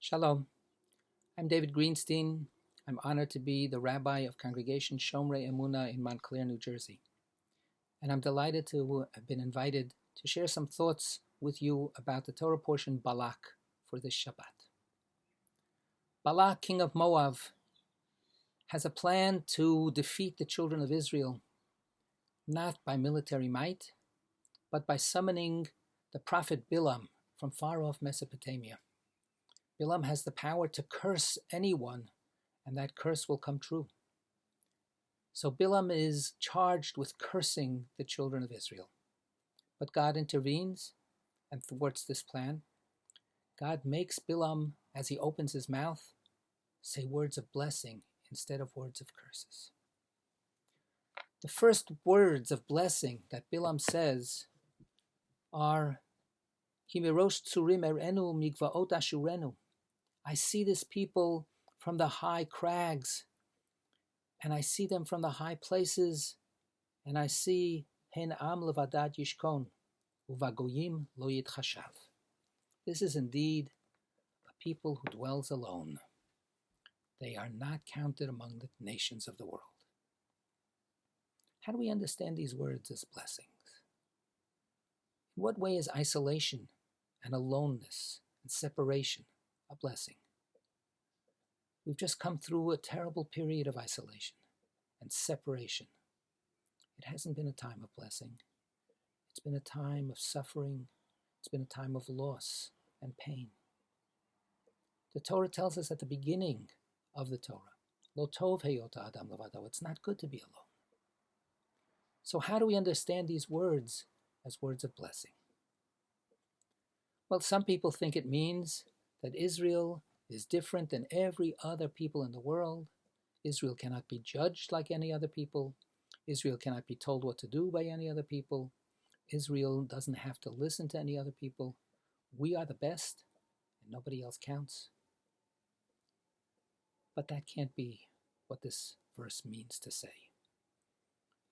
Shalom. I'm David Greenstein. I'm honored to be the Rabbi of Congregation Shomrei Emunah in Montclair, New Jersey. And I'm delighted to have been invited to share some thoughts with you about the Torah portion Balak for this Shabbat. Balak, king of Moab, has a plan to defeat the children of Israel, not by military might, but by summoning the prophet Bilaam from far off Mesopotamia. Bilaam has the power to curse anyone, and that curse will come true. So Bilaam is charged with cursing the children of Israel. But God intervenes and thwarts this plan. God makes Bilaam, as he opens his mouth, say words of blessing instead of words of curses. The first words of blessing that Bilaam says are, Himirosh tsurim erenu migvaot ashurenu. I see this people from the high crags, and I see them from the high places, and I see hen am levadad yishkon, uvagoyim lo yitchashav. This is indeed a people who dwells alone. They are not counted among the nations of the world. How do we understand these words as blessings? In what way is isolation and aloneness and separation a blessing? We've just come through a terrible period of isolation and separation. It hasn't been a time of blessing. It's been a time of suffering. It's been a time of loss and pain. The Torah tells us at the beginning of the Torah, Lo tov heyot adam levado. It's not good to be alone. So how do we understand these words as words of blessing? Well, some people think it means that Israel is different than every other people in the world. Israel cannot be judged like any other people. Israel cannot be told what to do by any other people. Israel doesn't have to listen to any other people. We are the best, and nobody else counts. But that can't be what this verse means to say.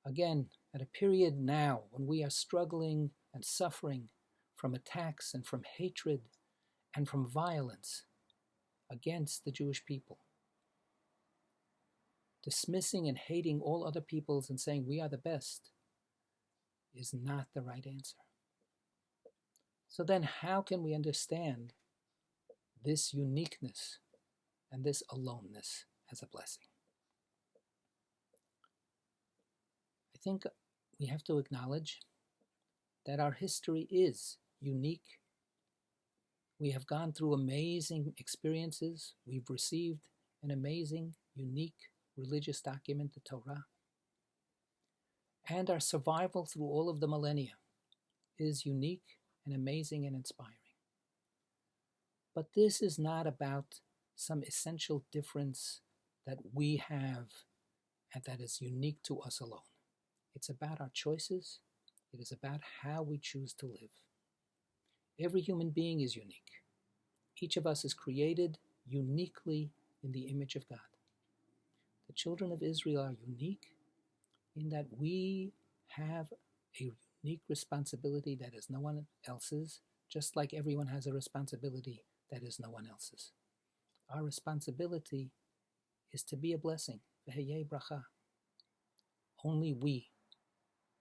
Again, at a period now when we are struggling and suffering from attacks and from hatred and from violence against the Jewish people, dismissing and hating all other peoples and saying we are the best is not the right answer. So then how can we understand this uniqueness and this aloneness as a blessing? I think we have to acknowledge that our history is unique. We have gone through amazing experiences. We've received an amazing, unique religious document, the Torah. And our survival through all of the millennia is unique and amazing and inspiring. But this is not about some essential difference that we have and that is unique to us alone. It's about our choices. It is about how we choose to live. Every human being is unique. Each of us is created uniquely in the image of God. The children of Israel are unique in that we have a unique responsibility that is no one else's, just like everyone has a responsibility that is no one else's. Our responsibility is to be a blessing. V'heyeh bracha. Only we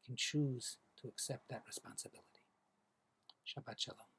can choose to accept that responsibility. Shabbat Shalom.